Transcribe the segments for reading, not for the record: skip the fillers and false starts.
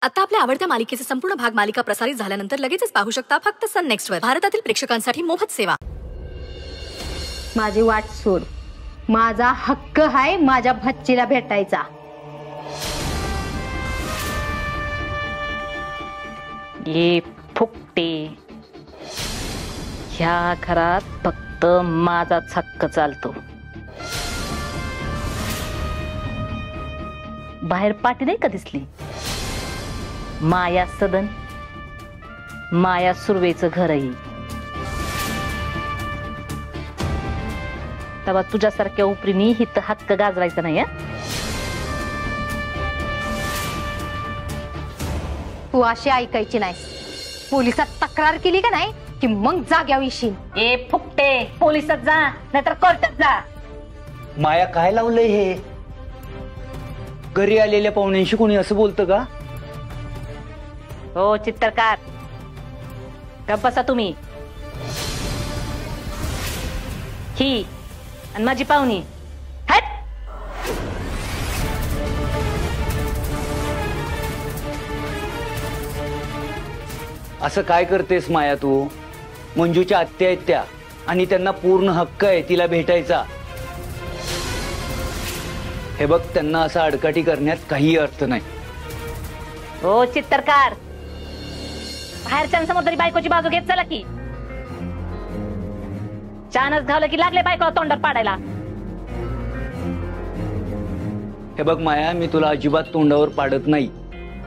आता आपल्या आवडत्या मालिकेचे संपूर्ण भाग मालिका प्रसारित झाल्यानंतर लगेचच पाहू शकता फक्त सन नेक्स्ट वर. भारतातील प्रेक्षकांसाठी मोफत सेवा. माझी वाट सोड. माझा हक्क आहे माझ्या भच्चीला भेटायचा. ये फुकटे, ह्या घरात फक्त माझाच हक्क चालतो. बाहेर पाठी नाही का दिसली? माया सदन, माया सुर्वेचं घरही. तेव्हा तुझ्यासारख्या उपरीनी हित हक्क गाजवायचा नाही. तू अशी ऐकायची नाही. पोलिसात तक्रार केली का नाही की मग जाग्यावर येशील. ए फुकटे, पोलिसात जा नाहीतर कोर्टात जा. माया काय लावलंय हे? घरी आलेल्या पाहुण्यांशी कोणी असं बोलतं का? हो चित्रकार, गप्प बसा तुम्ही. ही आणि माझी पाहुणी हट. असं काय करतेस माया तू? मंजूच्या आत्या आहेत त्या आणि त्यांना पूर्ण हक्क आहे तिला भेटायचा. हे बघ, त्यांना असं अडकाठी करण्यात काही अर्थ नाही. हो चित्रकार, बाहेरच्यांसमोर तरी बायकोची बाजू घेत चला की. चानच घावलं की लागले बायकोला तोंडात पाडायला. हे बघ माया, मी तुला अजिबात तोंडावर पाडत नाही,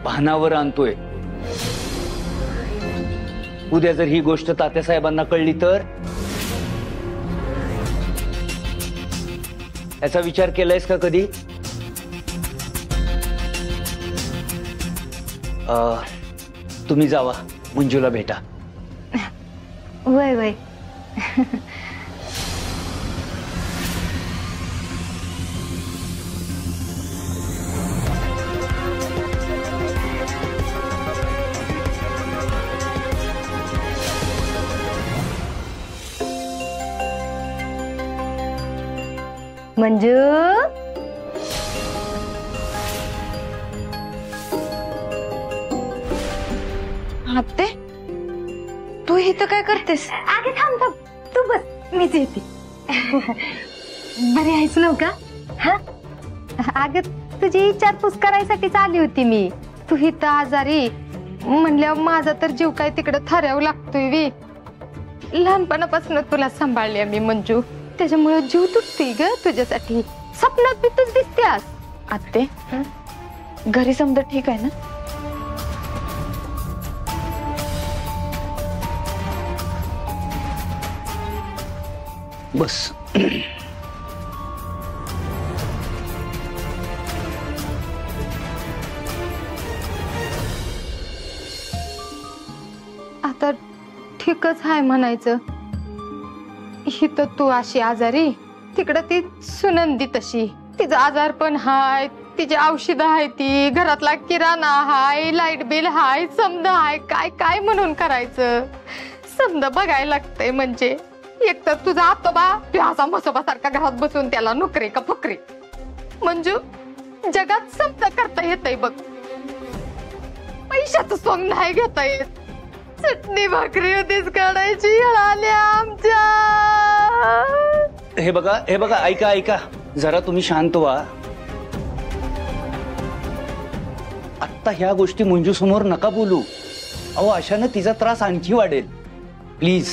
भानावर आणतोय. उद्या जर ही गोष्ट तात्यासाहेबांना कळली तर? याचा विचार केलायस का कधी? तुम्ही जावा, मंजूला भेटा. वय वय. मंजू, आत्ते, तू इथं काय करतेस? आगे थांब थांब, तू बस, मीच येते. बरी आहेस नव्हता? हा अगं, तुझी विचारपूस करायसाठीच आली होती मी. तू इथं आजारी म्हणल्यावर माझा तर जीव काय तिकडं थाऱ्यावं लागतोय वी. लहानपणापासून तुला सांभाळले मी मंजू, त्याच्यामुळे जीव तुटतोय ग तुझ्यासाठी. स्वप्नात बी तूच दिसतेस. आत्ते, घरी समजा ठीक आहे ना? बस. आता ठीकच आहे म्हणायचं. इथं तू अशी आजारी, तिकडं ती सुनंदी तशी. तिचा आजार पण हाय, तिची औषधं आहे, ती घरातला किराणा हाय, लाईट बिल हाय, समजा हाय. काय काय म्हणून करायचं? समजा बघायला लागतंय. म्हणजे एक तर तुझा आतोबा असा मसोबासारखा घरात बसून त्याला नोकरी का फुकरी. मंजू, जगात समजा करता येतय बघ, पैशाचं सोंग नाही घेता येत. चटणी भाकरी होतीच काढायची आल्या आमच्या. हे बघा, हे बघा, ऐका ऐका, जरा तुम्ही शांत व्हा. आत्ता ह्या गोष्टी मंजू समोर नका बोलू. अहो, अशानं तिचा त्रास आणखी वाढेल. प्लीज.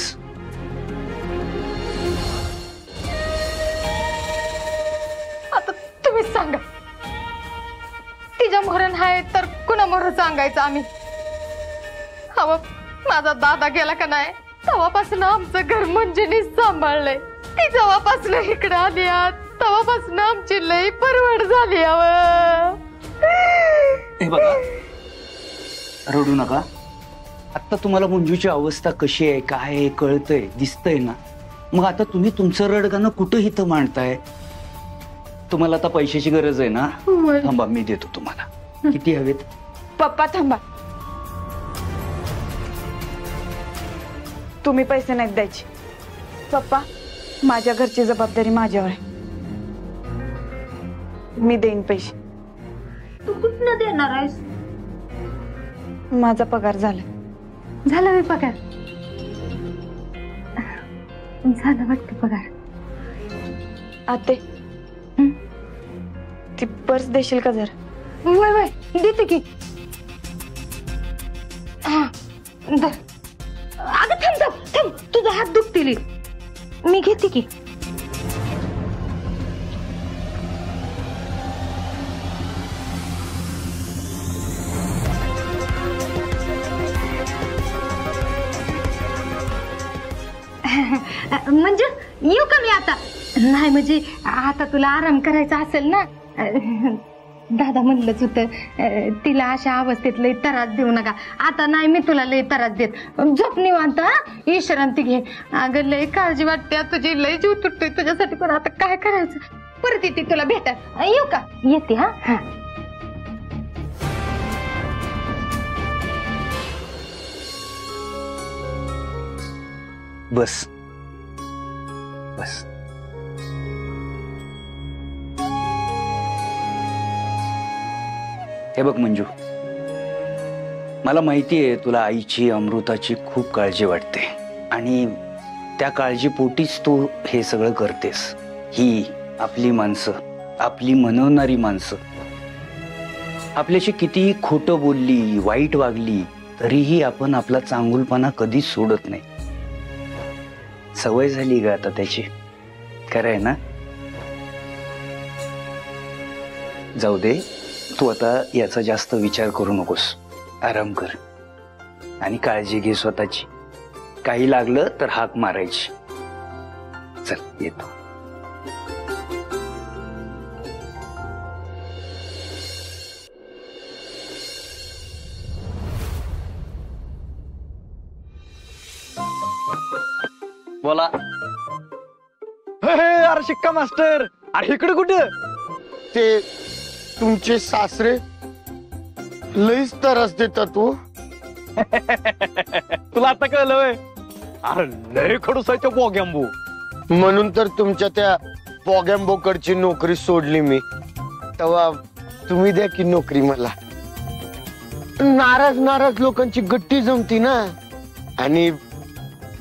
आता तुम्हीच सांगा, तिच्या मोहरण आहे तर कुणा मोहर सांगायचं आम्ही? हवं, माझा दादा गेला का नाही तेव्हापासून आमचं घर मंजूने सांभाळलंय. ती जेव्हापासून इकडे आली तेव्हापासून आमची लई परवड झाली. हे बघा, रडू नका. आता तुम्हाला मंजूची अवस्था कशी आहे, काय आहे कळतंय, दिसतंय ना. मग आता तुम्ही तुमचं रडगाणं कुठं इथं मांडताय? तुम्हाला आता पैशाची गरज आहे ना? थांबा, मी देतो तुम्हाला. किती हवेत? पप्पा थांबा, तुम्ही पैसे नाहीत द्यायचे. पप्पा, माझ्या घरची जबाबदारी माझ्यावर आहे. मी देईन पैसे. तू कुठनं देणार आहेस? माझा पगार झाला. झाला मी पगार. झाला वाटतं पगार. आते ती पर्स देशील का जर? वय वय देते की. हा धर. अगं थांब थांब थांब, तुझा हात दुखतील. मी घेते की. म्हणजे येऊ का मी आता? नाही म्हणजे आता तुला आराम करायचा असेल ना. दादा म्हणलंच होतं तिला अशा अवस्थेत लय त्रास देऊ नका. आता नाही मी तुला लय त्रास देत. झोप निवांत. विश्रांती घे. अगं लय काळजी वाटते तुझी. लय जीव तुटतोय तुझ्यासाठी. पण आता काय करायचं? परत येते तुला भेटा. येऊ का? येते. हा हा. बस बस. हे बघ मंजू, मला माहितीये तुला आईची अमृताची खूप काळजी वाटते आणि त्या काळजीपोटीच तू हे सगळं करतेस. ही आपली माणसं, आपली मनवणारी माणसं आपल्याशी कितीही खोटं बोलली, वाईट वागली तरीही आपण आपला चांगुलपणा कधीच सोडत नाही. सवय झाली ग आता त्याची. खरं आहे ना? जाऊ दे, तू आता याचा जास्त विचार करू नकोस. आराम कर आणि काळजी घे स्वतःची. काही लागलं तर हाक मारायची. चल येतो. बोला. अरे शिक्का मास्टर, अरे इकडे कुठे? ते तुमचे सासरे लईच त्रास देतात. तू तुला आता कळलं व्हय? अरे लय खडूस आहे तो बोगॅम्बो. म्हणून तर तुमच्या त्या बॉगॅम्बोकडची नोकरी सोडली मी. तेव्हा तुम्ही द्या की नोकरी मला. नाराज नाराज लोकांची गट्टी जमती ना. आणि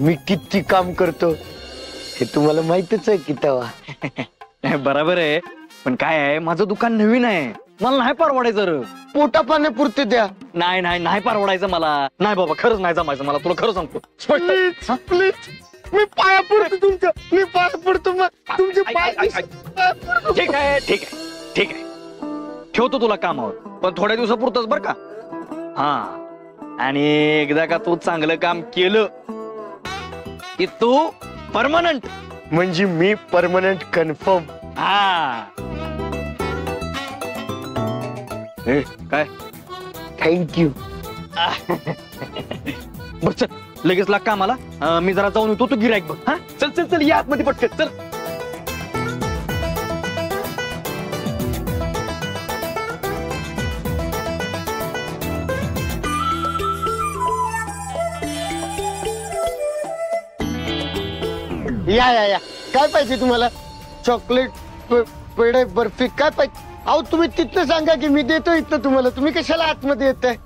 मी किती काम करतो हे तुम्हाला माहितच आहे की. तेव्हा बरोबर आहे, पण काय आहे, माझं दुकान नवीन आहे. मला नाही परवडायचं. पोटा पाण्यापुरते द्या. नाही नाही नाही परवडायचं मला. नाही बाबा, खरंच नाही जमायचं मला. तुला खरं सांगतो. प्लीज प्लीज, मी पाया पडतो तुमच्या. मी पाया पडतो. तुमचे पाय. ठीक आहे ठीक आहे ठीक आहे, ठेवतो तुला कामावर, पण थोड्या दिवसापुरतच बर का. हा, आणि एकदा का तू चांगलं काम केलं की तू परमनंट. म्हणजे मी परमनंट कन्फर्म. हा. ए, काय? थँक्यू. बर चल, लगेच लाग कामाला. मी जरा जाऊन येतो, तू गिरायक बघ. हा चल चल चल, या आतमध्ये पटकन चल. या या या, काय पाहिजे तुम्हाला? चॉकलेट, पेढे, बर्फी, काय पाहिजे? अहो तुम्ही तिथं सांगा की मी देतो इथं तुम्हाला. तुम्ही कशाला आतमध्ये येताय?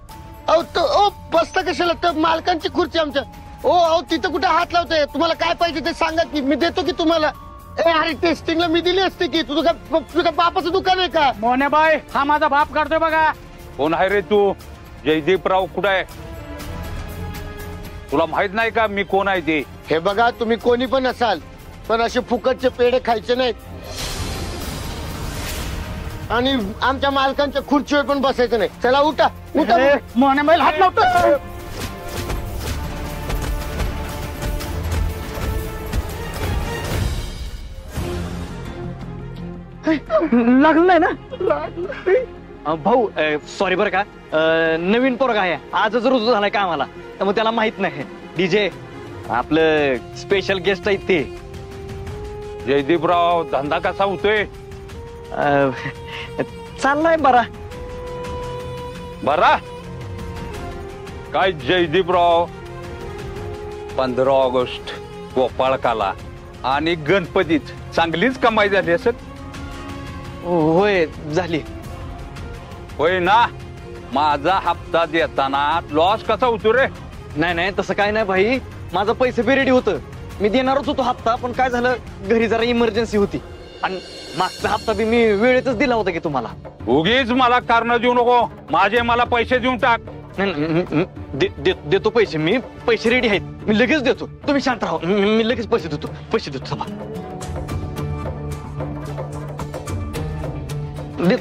अहो तो ओ बसता कशाला? तर मालकांची खुर्ची आमच्या. ओ अहो तिथं कुठे हात लावताय? तुम्हाला काय पाहिजे ते सांगा की मी देतो की तुम्हाला. ए अरे टेस्टिंगला मी दिली असते की. तुझं बापाचं दुकान आहे का? मोन्याबाई, हा माझा बाप करतोय बघा. कोण आहे रे तू? जयदीपराव कुठे आहे? तुला माहित नाही का मी कोण आहे ते? हे बघा, तुम्ही कोणी पण असाल, पण असे फुकटचे पेढे खायचे नाहीत. आणि आमच्या मालकांच्या खुर्चीवर पण बसायचं नाही. चला उठा उठा. मोन्याबाई हात लावतो. लागलं नाही ना भाऊ? सॉरी बरं का, नवीन पोरगा आहे, आजच रुजू झालाय कामाला, त्यामुळे त्याला माहित नाही. डीजे आपलं स्पेशल गेस्ट आहेत ते. जयदीपराव, धंदा कसा होतोय? चाललाय बरा. बरा? काय जयदीपराव, 15 ऑगस्ट, गोपाळकाला आणि गणपतीत चांगलीच कमाई झाली असत. होय झाली. होय ना? माझा हप्ता देताना लॉस कसा होतो रे? नाही नाही तसं काय नाही भाई, माझं पैसे बी रेडी होतं, मी देणारच होतो हप्ता, पण काय झालं घरी जरा इमर्जन्सी होती आणि मागचा हप्ता बी मी वेळेतच दिला होता की तुम्हाला. उगीच मला कारण देऊ नको, माझे मला पैसे देऊन टाक. देतो पैसे, मी पैसे रेडी आहेत, मी लगेच देतो, तुम्ही शांत राहा, मी लगेच पैसे देतो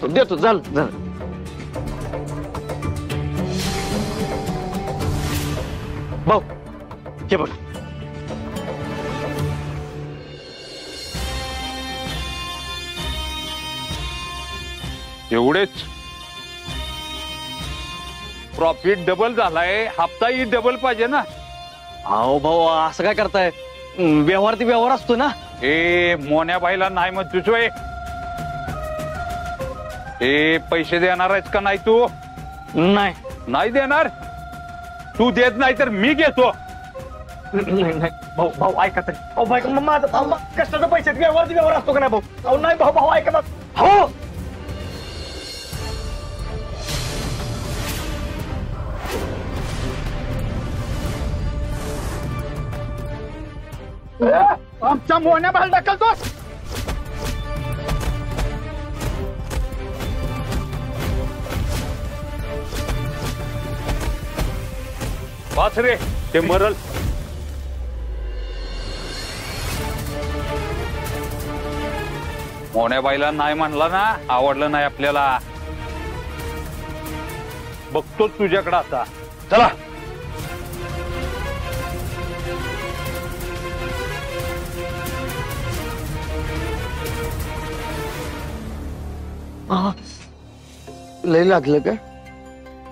देतो झालं. भाऊ हे बघ, एवढेच प्रॉफिट डबल झालाय, हप्ताही डबल पाहिजे ना. अहो भाऊ असं काय करताय, व्यवहार ते व्यवहार असतो ना. ए मोन्या बाईला नाही मग तुझोय. ए पैसे देणार आहेस का नाही तू? नाही देणार? तू देत नाही तर मी घेतो. नाही भाऊ ऐका तरी, अहो भाई माझं कष्टाचं पैसे व्यवहार असतो का नाही भाऊ? अहो नाही भाऊ ऐका ना. हो आमच्या मोन्या बाहेर ढकलतोस. वाच रे, ते मरल. मोन्या बाईला नाही म्हणला ना, आवडलं नाही आपल्याला. बघतोच तुझ्याकडे आता. चला. लय लागलं का?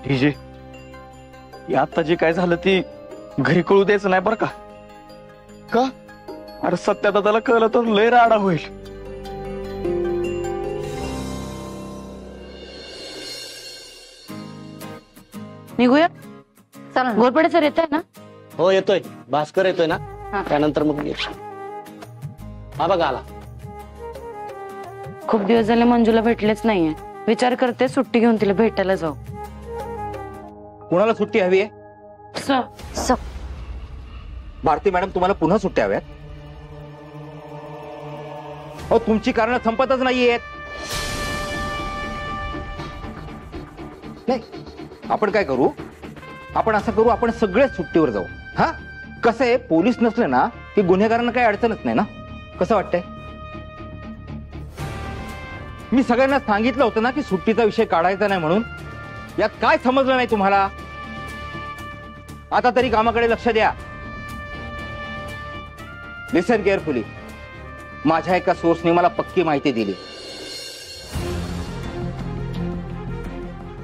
डीजे आता जे काय झालं ती घरी कळू द्यायचं नाही बरं का? का? अरे सत्या दादाला कळलं तर लय राडा होईल. निघूया. चला, घोरपडे सर येत आहे ना? हो येतोय, भास्कर येतोय ना, त्यानंतर मग हा बघा आला. खूप दिवस झाले मंजूला भेटलेच नाहीये, विचार करते सुट्टी घेऊन तिला भेटायला जाऊ. कुणाला सुट्टी हवी आहे? भारती मॅडम तुम्हाला पुन्हा सुट्ट्या हव्यात? हो तुमची कारण संपतच नाहीयेत. नाही आपण काय करू, आपण असं करू, आपण सगळेच सुट्टीवर जाऊ. हा कसं आहे, पोलीस नसले ना की गुन्हेगारांना काही अडचणच नाही ना. कसं वाटतंय? मी सगळ्यांना सांगितलं होतं ना की सुट्टीचा विषय काढायचा नाही म्हणून. यात काय समजलं नाही तुम्हाला? आता तरी कामाकडे लक्ष द्या. लिसन केअरफुली. माझ्या एका सोर्सने मला पक्की माहिती दिली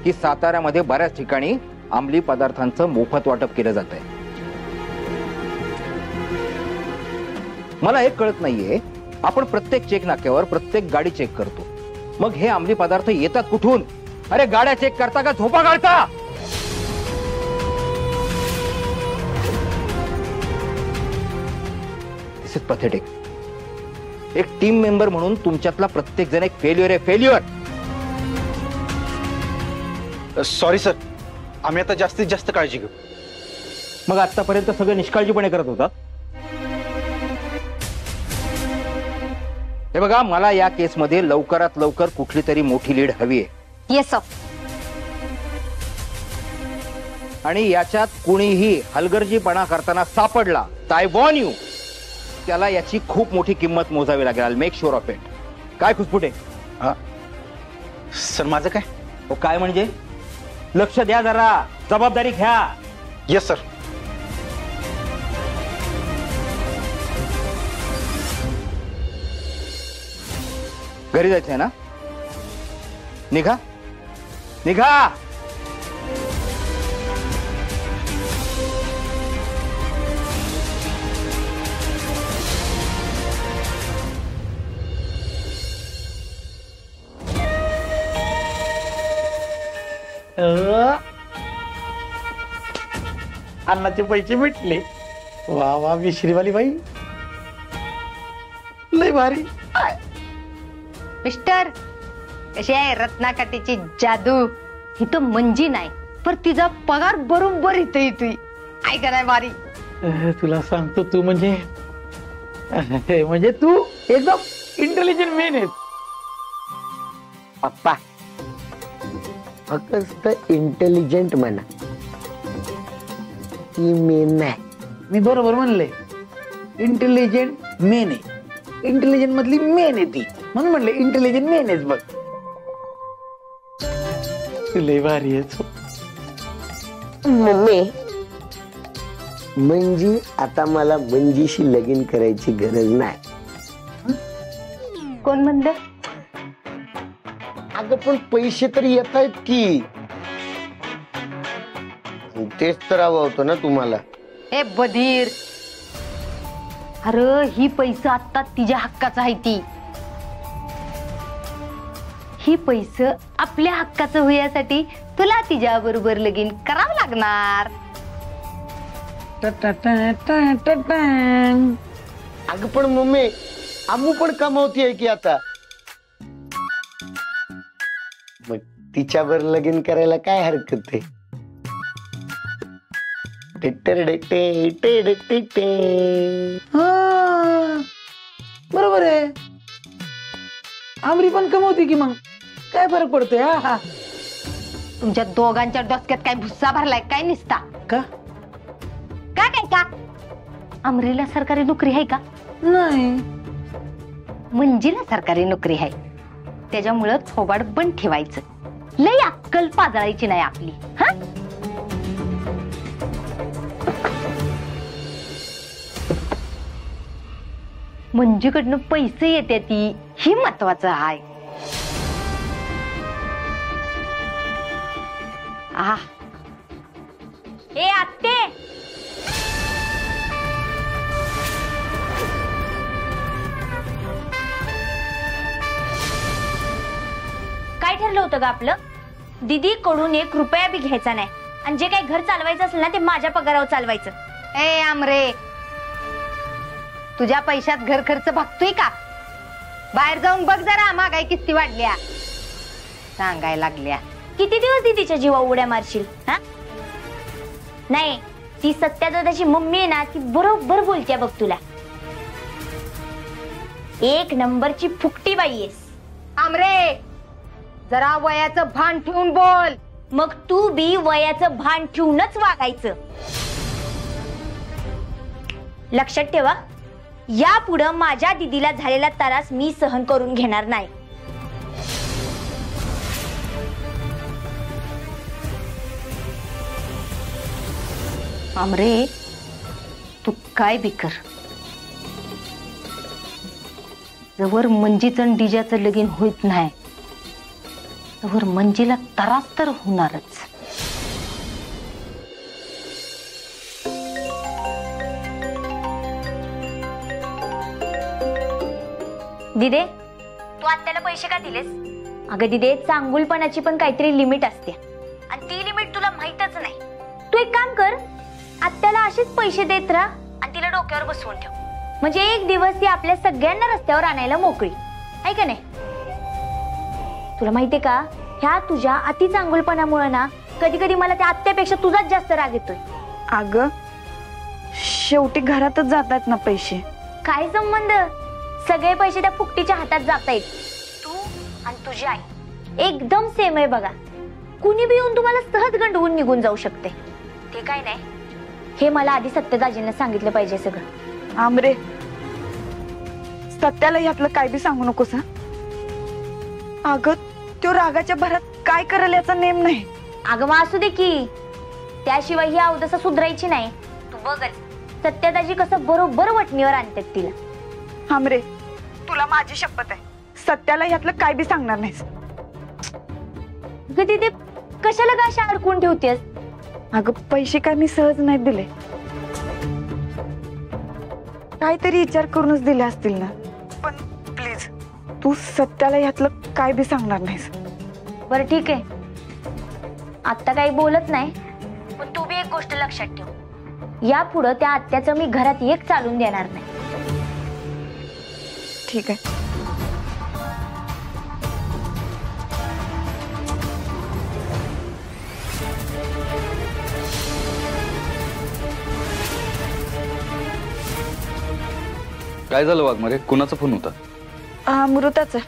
की साताऱ्यामध्ये बऱ्याच ठिकाणी अंमली पदार्थांचं मोफत वाटप केलं जात आहे. मला एक कळत नाहीये, आपण प्रत्येक चेक नाक्यावर प्रत्येक गाडी चेक करतो, मग हे अंमली पदार्थ येतात कुठून? अरे गाड्या चेक करता का झोपा काढता? दिस इज पॅथेटिक. एक टीम मेंबर म्हणून तुमच्यातला प्रत्येक जण एक फेल्युअर आहे, फेल्युअर. सॉरी सर, आम्ही आता जास्तीत जास्त काळजी घेऊ. मग आतापर्यंत सगळं निष्काळजीपणे करत होता. हे बघा, मला या केसमध्ये लवकरात लवकर कुठली तरी मोठी लीड हवी आहे. Yes sir. आणि याच्यात कुणीही हलगर्जीपणा करताना सापडला तर आय वॉर्न यू, त्याला याची खूप मोठी किंमत मोजावी लागेल. I make sure of it. काय खुसपुटे? सर माझं काय? हो काय म्हणजे? लक्ष द्या जरा, जबाबदारी घ्या. Yes sir. घरी जायचंय ना? निघा निघा. अन्नाचे पैसे भेटले. वा वा मिश्रीवाली बाई, लय भारी. मिस्टर, कशी आहे रत्नाकाठीची जादू? इथं मंजी नाही पर तिचा पगार बरोबर इथे येतोय. ऐका नाही बारी. तुला सांगतो तू म्हणजे तू एकदम इंटेलिजंट मेन आहे. पप्पा फक्त इंटेलिजंट म्हणा, ती मेन नाही. मी बरोबर म्हणले, इंटेलिजंट मेन आहे. इंटेलिजंट मधली मेन आहे ती, म्हणून म्हणले इंटेलिजंट मेन आहेच बघ. तुला भारी आहेच. मम्मी म्हणजे आता मला मंजीशी लगीन करायची गरज नाही. कोण म्हणलं? अगं पण पैसे तरी येत आहेत की, तेच तर हवं होतं ना तुम्हाला. ए बधीर, अरे ही पैसा आता तिच्या हक्काचा आहे. ती ही पैसे आपल्या हक्काचं होण्यासाठी तुला तिच्या बरोबर लगीन करावं लागणार. अगं पण मम्मी आम्ही पण कमावतीये की आता, मग तिच्यावर लगीन करायला काय हरकत आहे. बरोबर आहे. आमरी पण कमवते की, मग काय फरक पडतोय. हा तुमच्या दोघांच्या डोसक्यात काय भुस्सा भरलाय काय निसता का? काय काय का? अमरीला सरकारी नोकरी आहे का? नाही. मंजीला सरकारी नोकरी आहे, त्याच्यामुळं थोबाड बंद ठेवायचं. लय अक्कल पाजळायची नाही आपली. हा मंजूकडनं पैसे येते ती, ही महत्वाचं आहे. ए आत्ते, काय ठरलं होतं ग आपलं? दीदी कडून 1 रुपया बी घ्यायचा नाही, आणि जे काही घर चालवायचं असेल ना ते माझ्या पगारावर चालवायचं. ए आमरे, तुझ्या पैशात घर खर्च भागतोय का? बाहेर जाऊन बघ जरा, महागाई किती वाढल्या सांगायला लागल्या. किती दिवस दीदीच्या जीवा उड्या मारशील? हा नाही, ती सत्याची मम्मी आहे ना, ती बरोबर बोलते बघ. तुला 1 नंबरची फुकटी बाई आहेस. आमरे, जरा वयाचं भान ठेवून बोल. मग तू बी वयाचं भान ठेवूनच वागायचं. लक्षात ठेवा, यापुढं माझ्या दीदीला झालेला त्रास मी सहन करून घेणार नाही. आमरे, तू काय बी कर, जवळ मंजीचं आणि डिजाचं लगीन होत नाही तवर मंजीला त्रास तर होणारच. दिदे, तू आत्याला पैसे का दिलेस? अगं दिदे, चांगुलपणाची पण काहीतरी लिमिट असते, आणि ती लिमिट तुला माहीतच नाही. तू एक काम कर, आत्याला असेच पैसे देत राहा आणि तिला डोक्यावर बसवून ठेव. म्हणजे एक दिवस ती आपल्या सगळ्यांना रस्त्यावर आणायला मोकळी आहे का नाही? तुला माहितीये का, ह्या तुझ्या अति चांगुलपणामुळे ना कधी कधी मला त्या आत्यापेक्षा तुझाच जास्त राग येतोय. अगं शेवटी घरातच जातात ना पैसे. काय संबंध? सगळे पैसे त्या फुकटीच्या हातात जातायत. तू आणि तुझी आई एकदम सेम आहे बघा. कुणी बी येऊन तुम्हाला सहज गंडवून निघून जाऊ शकते. ते काय नाही, हे मला आधी सत्यदाजींना सांगितलं पाहिजे सगळं. आमरे, सत्याला यातलं काय बी सांगू नकोस. अगं तो रागाच्या भरात काय करेल याचा नेम नाही. अगं मग असू दे की, त्याशिवाय ही अवदसा सुधरायची नाही. तू बघच, सत्यदाजी कसं बरोबर वटणीवर आणतात तिला. आमरे, तुला माझी शपथ आहे, सत्याला यातलं काय बी सांगणार नाहीस. तिथे कशाला का अशा अडकून ठेवतेस? अगं पैसे काय मी सहज नाही दिले, काहीतरी विचार करूनच दिले असतील ना. पण प्लीज तू सत्याला यातलं काय बी सांगणार नाहीस. बरं ठीक आहे, आता काही बोलत नाही, पण तू बी एक गोष्ट लक्षात ठेव, यापुढं त्या आत्याचं मी घरात एक चालून देणार नाही. ठीक आहे. काय झालं वाघमारे? कुणाचा फोन होता? अमृताचा.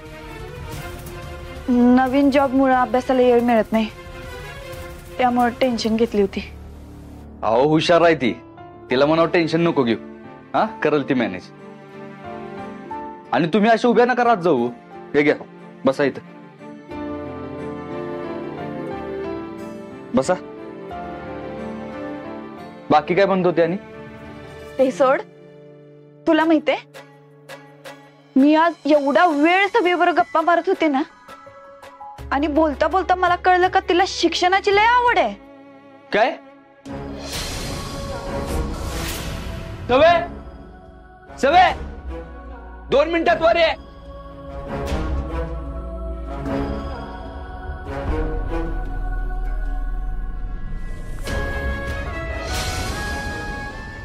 नवीन जॉब मुळे अभ्यासाला वेळ मिळत नाही, त्यामुळे टेन्शन घेतली होती. अहो हुशार आहे ती, तिला म्हणावं टेन्शन नको घेऊ, हा करल ती मॅनेज. आणि तुम्ही अशा उभ्या नका राहत जाऊ. हे घ्या, बसा इथं, बसा. बाकी काय म्हणत होते? आणि ते सोड, तुला माहितीये मी आज एवढा वेळ सगळीवर गप्पा मारत होते ना, आणि बोलता बोलता मला कळलं का तिला शिक्षणाची लय आवड आहे. काय? सवे सवे 2 मिनिटात वर ये.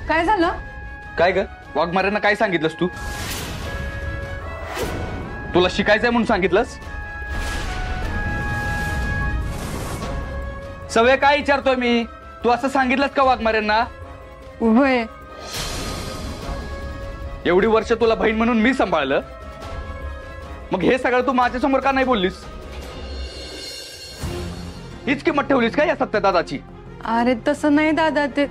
काय झालं? काय ग वाघमाऱ्यांना काय सांगितलंस तू? तुला शिकायचंय म्हणून सांगितलंस? सवय काय विचारतोय मी? तू असं सांगितलंस का वाघमाऱ्यांना? होय. एवढी वर्ष तुला बहीण म्हणून मी सांभाळलं, मग हे सगळं तू माझ्यासमोर का नाही बोललीस? हीच किंमत ठेवलीस का या सत्यदादाची? अरे तसं नाही दादा, ते